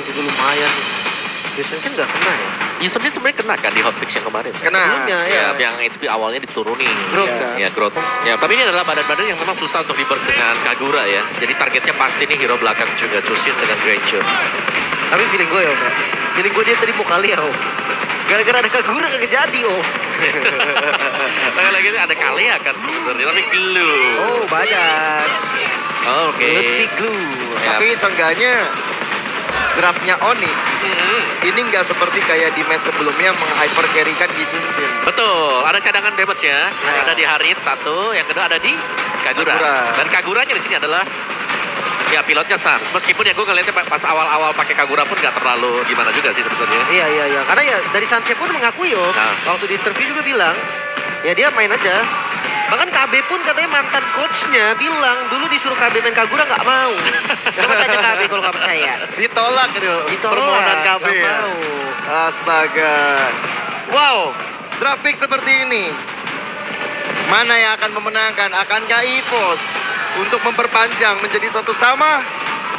juga lumayan. Biasanya nggak kena ya? Yusuf sih sebenarnya kena kan di hotfix yang kemarin. Kena. Sebelumnya ya. Yang HP awalnya diturunin. Growth Iya. kan? Ya growth. Ya tapi ini adalah badan-badan yang memang susah untuk di-burst dengan Kagura ya. Jadi targetnya pasti nih hero belakang juga Chusin dengan Grancho. Tapi feeling gue ya Om. Feeling gue dia tadi mau kali ya Om. Gara-gara ada Kagura kagak jadi Om. Lagi ini ada Kalea kan sebenarnya tapi glue. Oh badan. Oke. Lebih glue. Ya. Tapi seenggaknya draftnya Oni ini nggak seperti kayak di match sebelumnya meng-hyper carry-kan Yi Sun-shin. Betul, ada cadangan damage ya. Yang Ya. ada di Harit satu, yang kedua ada di Kagura. Kagura. Dan Kaguranya di sini adalah ya pilotnya Sans. Meskipun ya gue ngeliatnya pas awal-awal pakai Kagura pun nggak terlalu gimana juga sih sebetulnya. Iya. Karena ya dari Sanse pun mengakui Om. Nah. Waktu di interview juga bilang, ya dia main aja. Bahkan KB pun katanya mantan coachnya bilang dulu disuruh KB main Kagura nggak mau. Coba tanya KB kalau nggak percaya. Ditolak gitu Ditolak, permohonan KB nggak ya. mau. Astaga. Wow, draft pick seperti ini. Mana yang akan memenangkan? Akankah EVOS untuk memperpanjang menjadi satu sama?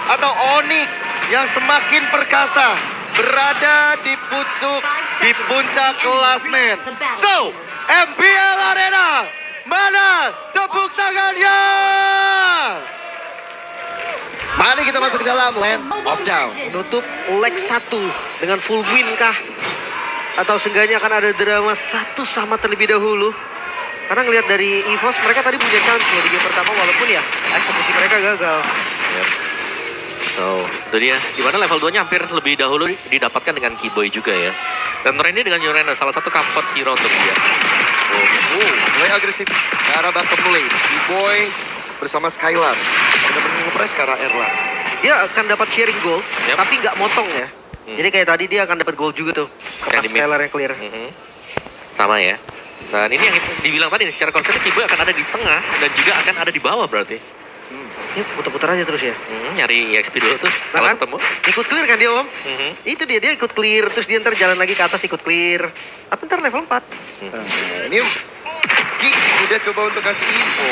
Atau Onyx yang semakin perkasa berada di puncak klasmen? So, MPL Arena, mana tepuk tangannya? Mari kita masuk ke dalam Land of Down. Menutup leg 1 dengan full win kah? Atau seenggaknya akan ada drama 1 sama terlebih dahulu? Karena ngelihat dari EVOS mereka tadi punya chance loh di game pertama walaupun ya eksekusi mereka gagal. So, itu dia. Dimana level 2-nya hampir lebih dahulu didapatkan dengan Keyboy juga ya. Dan Randy dengan Yorena salah satu comfort hero untuk dia. Mulai agresif ke arah bottom lane. B-Boy bersama Skylar. Benar-benar nge-press ke arah Erlang. Dia akan dapat sharing gold, Yap. tapi nggak motong ya. Jadi kayak tadi dia akan dapat gold juga tuh. Yang Pas di mid. Skylar yang clear. Sama ya. Dan ini yang dibilang tadi secara konsepnya Keyboy akan ada di tengah dan juga akan ada di bawah berarti. Ya putar-putar aja terus ya. Nyari EXP dulu tuh Nah kalau kan? ketemu. Ikut clear kan dia Om? Mhm. Itu dia ikut clear, terus dia ntar jalan lagi ke atas ikut clear. Tapi ntar level 4. Nah, ini Ki udah coba untuk kasih info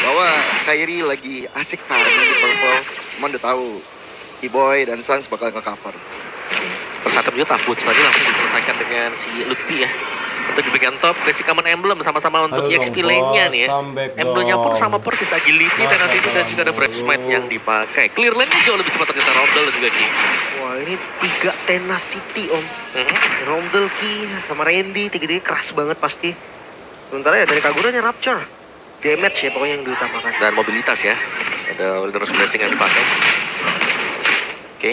bahwa Kairi lagi asik farming di purple. Cuman udah tahu B-Boy dan Sans bakal nge-cover. Persatu juga takut saja langsung diselesaikan dengan si Lutfi ya. Untuk di bagian top, basic common emblem sama-sama untuk Ayo EXP dong, lane-nya bos, nih ya. comeback Emblemnya pun dong. sama persis agility, tenacity dan juga ada break smite yang dipakai. Clear lane-nya jauh lebih cepat ternyata Rondel dan juga Ki. Wah ini 3 tenacity Om. Mhm. Romdel Ki sama Randy, tiga-tiga keras banget pasti. Sementara ya dari Kaguranya Rapture. Damage ya pokoknya yang diutamakan. Dan mobilitas ya. Ada Wilderness Blessing yang dipakai. Oke.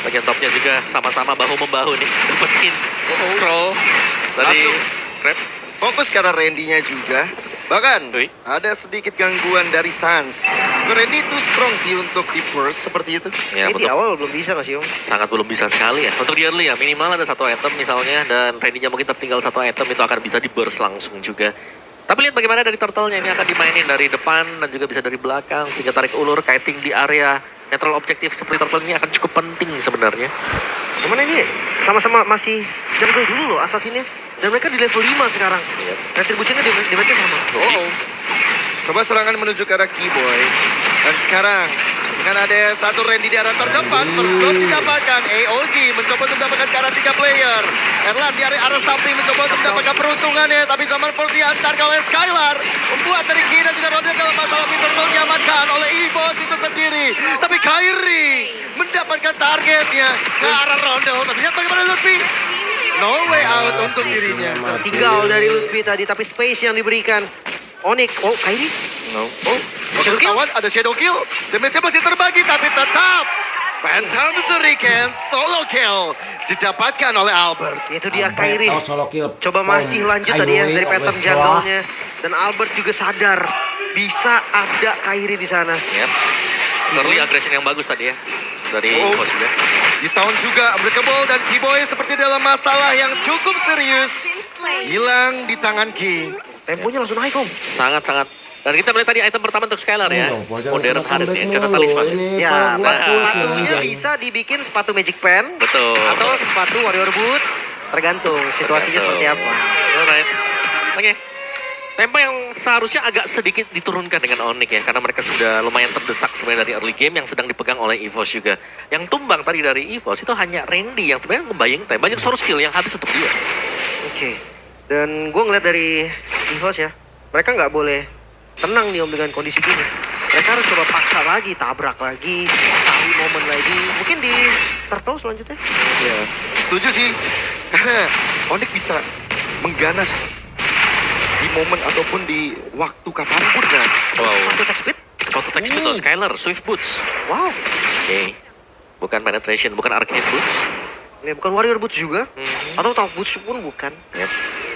Bagian topnya juga sama-sama bahu-membahu nih. Dapetin scroll dari Langsung. Crab. Fokus ke arah Randy-nya juga. Bahkan Ui. ada sedikit gangguan dari Sans. Randy itu strong sih untuk di burst seperti itu. Ya, Ini di betul. awal belum bisa nggak sih Om? Sangat belum bisa sekali ya. Untuk di early ya, minimal ada satu item misalnya, dan Randy-nya mungkin tertinggal satu item itu akan bisa di burst langsung juga. Tapi lihat bagaimana dari turtle-nya, ini akan dimainin dari depan dan juga bisa dari belakang, sehingga tarik ulur, kiting di area netral objektif seperti turtle ini akan cukup penting sebenarnya. Cuman ini sama-sama masih jungle dulu loh asasinnya. Dan mereka di level 5 sekarang. Iya. Retributionnya di match sama. Oh. Coba serangan menuju ke arah Keyboy. Dan sekarang dengan ada satu Randy di arah terdepan, belum didapatkan. AOG mencoba untuk mendapatkan ke arah 3 player. Erlan di arah samping mencoba untuk mendapatkan peruntungannya, tapi zaman seperti diantarkan oleh Skylar membuat dari Ki dan juga Rodel dalam masalah Peter Ball diamankan oleh EVOS itu sendiri. Tapi Kairi mendapatkan targetnya ke arah Rodel. Tapi lihat bagaimana Lutfi. No way out untuk dirinya. Tertinggal dari Lutfi tadi, tapi space yang diberikan. Onyx, oh Kairi. No. Oh, shadow kill. Ada shadow kill. Damage-nya masih terbagi, tapi tetap Phantom Shuriken solo kill didapatkan oleh Albert. Itu dia Kairi. Oh, solo kill. Coba masih lanjut tadi ya dari pattern jungle-nya. Dan Albert juga sadar bisa ada Kairi di sana. Yep. Early aggression yang bagus tadi ya dari Oh. coach juga. Di tahun juga Unbreakable dan Keyboy seperti dalam masalah yang cukup serius. Hilang di tangan Ki. Temponya langsung naik Om. Sangat-sangat. Dan kita melihat tadi item pertama untuk Skylar ya. Iya, bocah Modern kena Harit ya, comeback cerita mulu. talisman. Ini Ya, kalau gua pusing sepatunya aja. bisa dibikin sepatu Magic Pen. Betul. Atau sepatu Warrior Boots. Tergantung situasinya Tergantung. seperti apa. Alright. Oke. Tempo yang seharusnya agak sedikit diturunkan dengan Onyx ya, karena mereka sudah lumayan terdesak sebenarnya dari early game yang sedang dipegang oleh EVOS juga. Yang tumbang tadi dari EVOS itu hanya Randy yang sebenarnya membayang time, banyak source skill yang habis untuk dia. Oke. Dan gue ngeliat dari EVOS ya, mereka nggak boleh tenang nih Om dengan kondisi gini. Mereka harus coba paksa lagi, tabrak lagi, cari momen lagi. Mungkin di Turtle selanjutnya. Ya, setuju sih. Karena Onyx bisa mengganas di momen ataupun di waktu kapanpun kan. Wow, Satu attack speed. sepatu tech speed tuh, Skylar, Swift Boots. Wow. Oke, bukan penetration, bukan arcade boots. Ya, bukan warrior boots juga. Atau top boots pun bukan. Yep,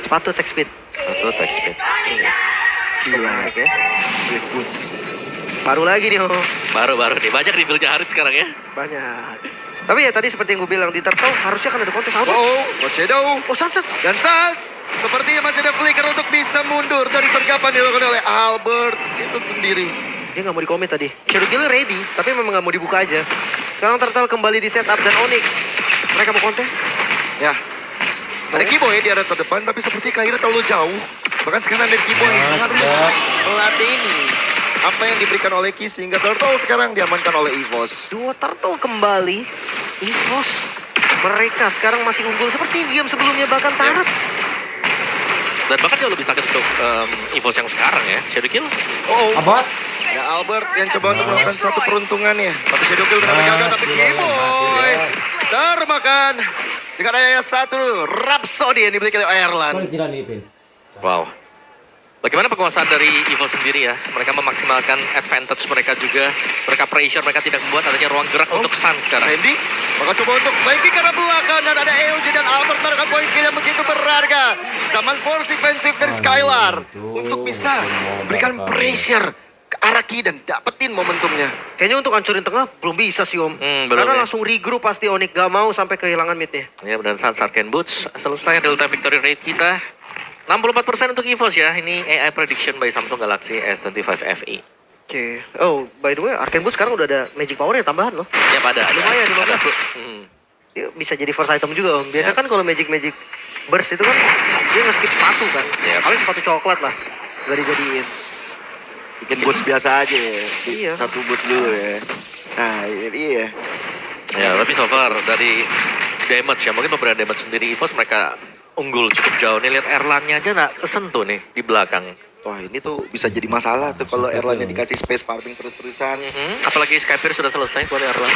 Sepatu attack speed. sepatu tech speed. Gila. Oke. Swift Boots. Baru lagi nih Om. Baru-baru nih, banyak di build-nya Harit sekarang ya. Banyak. Tapi ya tadi seperti yang gue bilang di Turtle harusnya kan ada kontes auto. Watch Shadow. Oh Sunset. Dan Sans, sepertinya masih ada flicker untuk bisa mundur dari sergapan dilakukan oleh Albert itu sendiri. Dia nggak mau dikomen tadi. Shadow Killer ready, tapi memang nggak mau dibuka aja. Sekarang Turtle kembali di setup dan Onyx. Mereka mau kontes. Ya, ada Kiboy di area terdepan, tapi seperti Kaira terlalu jauh. Bahkan sekarang ada Kiboy harus meladeni apa yang diberikan oleh Ki sehingga Turtle sekarang diamankan oleh EVOS. Dua Turtle kembali. EVOS. Mereka sekarang masih unggul seperti game sebelumnya bahkan Tarat. Dan bahkan jauh lebih sakit untuk EVOS yang sekarang ya, Shadow Kill. Abot. Ya Albert yang coba untuk melakukan satu peruntungannya. Tapi Shadow Kill benar gagal, tapi Kiboy termakan. Dengan adanya satu Rhapsody yang dibeli oleh Ireland. Tidak nih, Pin. Wow. Bagaimana penguasaan dari EVOS sendiri ya? Mereka memaksimalkan advantage mereka juga. Mereka pressure, mereka tidak membuat adanya ruang gerak untuk Sun sekarang. Randy bakal coba untuk flanking ke arah belakang dan ada EOJ dan Albert menekan poin kill yang begitu berharga. Zaman force defensif dari Skylar untuk bisa memberikan pressure ke arah Ki dan dapetin momentumnya. Kayaknya untuk hancurin tengah belum bisa sih Om. Belum Karena ya. langsung regroup pasti Onyx gak mau sampai kehilangan midnya. Ya, dan Sun Arcane Boots selesai real time victory rate kita. 64% untuk EVOS ya. Ini AI prediction by Samsung Galaxy S25 FE. Oke. Oh, by the way, Arcane Boots sekarang udah ada magic power-nya tambahan loh. Ya pada Lumayan, 15. ada. Dia bisa jadi first item juga Om. Biasanya kan kalau magic burst itu kan dia nge-skip sepatu kan. Iya. Paling sepatu coklat lah. Gak dijadiin. Bikin boots biasa aja ya. Iya. Satu boots dulu ya. Nah ini dia. Ya, tapi so far dari damage ya, mungkin pemberian damage sendiri EVOS mereka unggul cukup jauh nih. Lihat Erlannya aja nggak kesentuh nih di belakang. Wah ini tuh bisa jadi masalah tuh kalau Erlannya dikasih space farming terus-terusan. Apalagi Skypier sudah selesai buat Erlan.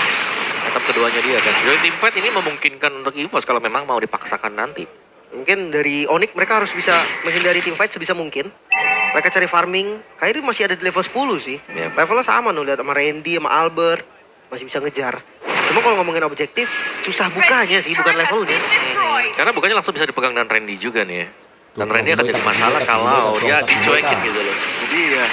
Etap keduanya dia kan. Join team fight ini memungkinkan untuk EVOS kalau memang mau dipaksakan nanti. Mungkin dari Onyx mereka harus bisa menghindari team fight sebisa mungkin. Mereka cari farming. Kairi masih ada di level 10 sih. Yep. Levelnya sama nih, lihat sama Randy, sama Albert. Masih bisa ngejar. Cuma kalau ngomongin objektif, susah bukanya sih, bukan levelnya. Karena bukannya langsung bisa dipegang dan Randy juga nih ya. Dan Randy akan jadi masalah kalau dia dicuekin gitu loh. Jadi ya,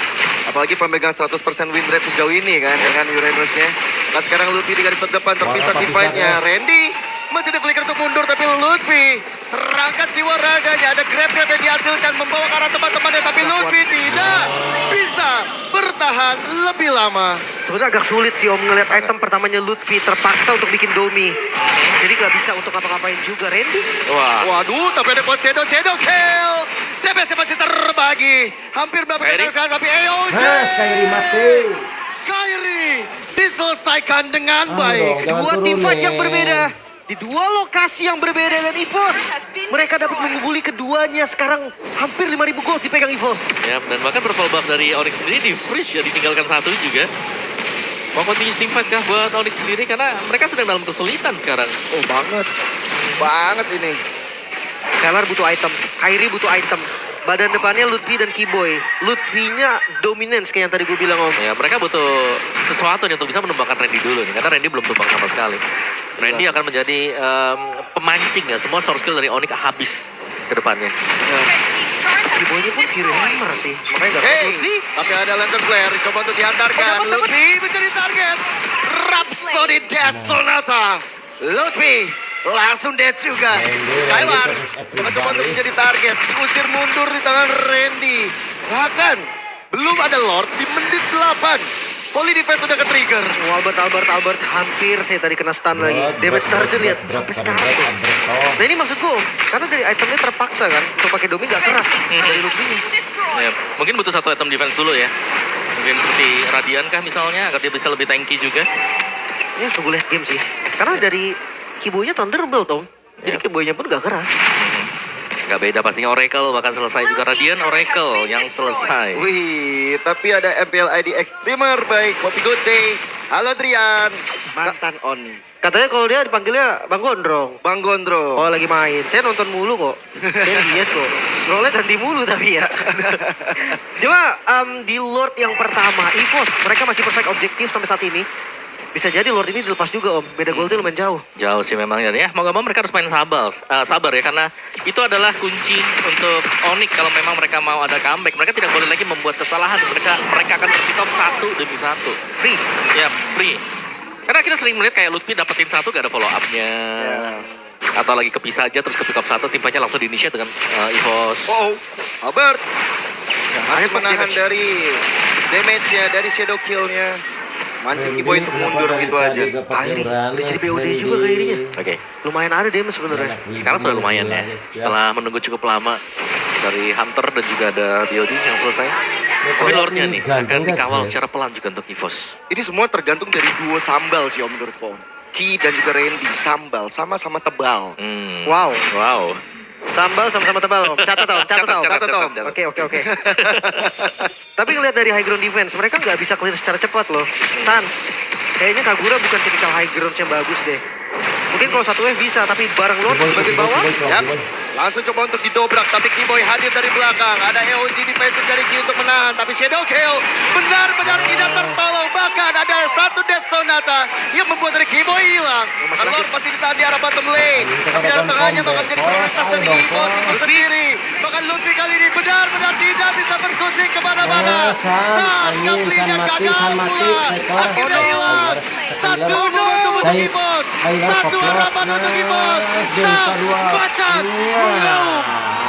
apalagi pemegang 100% win rate sejauh ini kan dengan Uranusnya. Nah sekarang Lutfi di garis terdepan terpisah di fight-nya. Randy masih ada flicker untuk mundur tapi Lutfi terangkat jiwa raganya. Ada grab-grab yang dihasilkan membawa ke arah teman-temannya tapi Lutfi tidak bisa bertahan lebih lama. Sebenarnya agak sulit sih Om ngeliat item pertamanya Lutfi terpaksa untuk bikin domi. Jadi gak bisa untuk ngapa-ngapain juga Randy. Wah, Waduh, tapi ada quad shadow kill. DPS masih terbagi. Hampir mendapatkan Kairi. serangan tapi EOJ. Kairi mati. Kairi diselesaikan dengan Ah, baik. dong. Jangan Dua turun team fight nih. yang berbeda. Di dua lokasi yang berbeda dan EVOS. Mereka dapat menggubuli keduanya sekarang hampir 5.000 gold dipegang EVOS. ya, dan bahkan purple buff dari Onyx sendiri di freeze ya, ditinggalkan satu juga. Mau continuous team fight kah buat Onyx sendiri? Karena mereka sedang dalam kesulitan sekarang. Oh banget. Banget ini. Skylar butuh item, Kairi butuh item. Badan depannya Lutfi dan Kiboy. Lutfinya dominance kayak yang tadi gue bilang Om. Ya, mereka butuh sesuatu nih untuk bisa menumbangkan Randy dulu nih. Karena Randy belum tumbang sama sekali. Randy akan menjadi pemancing ya. Semua source skill dari Onyx habis ke depannya. Kiboynya pun kiri hammer sih. Makanya gak Hey, Lutfi. tapi ada lantern flare coba untuk diantarkan. Oh, dapat. Lutfi menjadi target. Rhapsody Dead Sonata. Lutfi langsung dead juga. Skylar coba untuk menjadi target. Diusir mundur di tangan Randy. Bahkan belum ada Lord di menit 8. Poly defense sudah ke-trigger. Oh, Albert hampir saya tadi kena stun lagi. Damage starter lihat sampai sekarang. Nah ini maksudku, karena dari itemnya terpaksa kan untuk pakai domi gak keras dari Lutfi. Ya, mungkin butuh satu item defense dulu ya. Mungkin seperti Radian kah misalnya, agar dia bisa lebih tanky juga. Ya coba lihat game sih. Karena dari Kiboy-nya Thunderbolt Om. Jadi Ya. Kiboy-nya pun gak gerah. Gak beda pastinya Oracle, bahkan selesai juga Radian Oracle yang selesai. Wih, tapi ada MPLID Extremer baik Kopi Good Day. Halo Drian, mantan Oni. Katanya kalau dia dipanggilnya Bang Gondrong. Bang Gondro. Oh lagi main. Saya nonton mulu kok. Saya lihat kok. Role ganti mulu tapi ya. Coba di Lord yang pertama, EVOS. Mereka masih perfect objektif sampai saat ini. Bisa jadi Lord ini dilepas juga Om. Beda goldnya lumayan jauh. Jauh sih memang ya. Mau gak mau mereka harus main sabar ya, karena itu adalah kunci untuk Onyx kalau memang mereka mau ada comeback. Mereka tidak boleh lagi membuat kesalahan. Mereka akan pick off 1 demi 1. Free. Ya, free. Karena kita sering melihat kayak Lutfi dapetin 1 gak ada follow up-nya. Atau lagi kepisah aja terus ke pick off 1, timpanya langsung di-initiate dengan EVOS. Oh, Albert. Masih Ayo, menahan damage. dari damage-nya, dari shadow kill-nya. Mancing Kiboy untuk mundur gitu aja. Akhirnya, udah jadi BOD juga kayaknya. Oke. Lumayan ada damage sebenarnya. Sekarang sudah lumayan ya. Setelah menunggu cukup lama dari Hunter dan juga ada BOD yang selesai. Tapi Lordnya nih akan dikawal secara pelan juga untuk EVOS. Ini semua tergantung dari duo sambal sih Om menurutku. Ki dan juga Randy, sambal sama-sama tebal. Wow. Wow. Sambal sama-sama tebal Om. Catat Om. catat, Om. Oke. Tapi ngeliat dari high ground defense, mereka nggak bisa clear secara cepat loh. Sans, kayaknya Kagura bukan tipikal high ground yang bagus deh. Mungkin kalau satu wave bisa, tapi bareng Lord di bagian bawah. Yap. Langsung coba untuk didobrak, tapi Kiboy hadir dari belakang. Ada EOG defensive dari Ki untuk menahan, tapi Shadow Kill benar-benar tidak tertolong. Bahkan ada satu Death Sonata yang membuat dari Kiboy hilang. Lord masih ditahan di arah bottom lane. Tapi di arah tengahnya bakal menjadi prioritas dari EVOS itu sendiri. Bahkan Lutfi kali ini benar-benar tidak bisa berkutik kemana-mana. Saat Gaplinya gagal pula. Akhirnya hilang. Satu momentum untuk EVOS. Satu harapan untuk EVOS. Sang macan mengau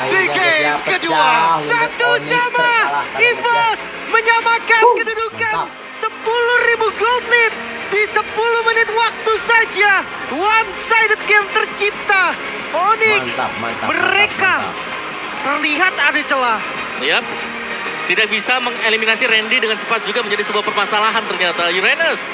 di game kedua. 1-1 EVOS menyamakan kedudukan 10.000 gold lead di 10 menit waktu saja. One-sided game tercipta. Onyx mereka terlihat ada celah. Yap. Tidak bisa mengeliminasi Randy dengan cepat juga menjadi sebuah permasalahan ternyata. Uranus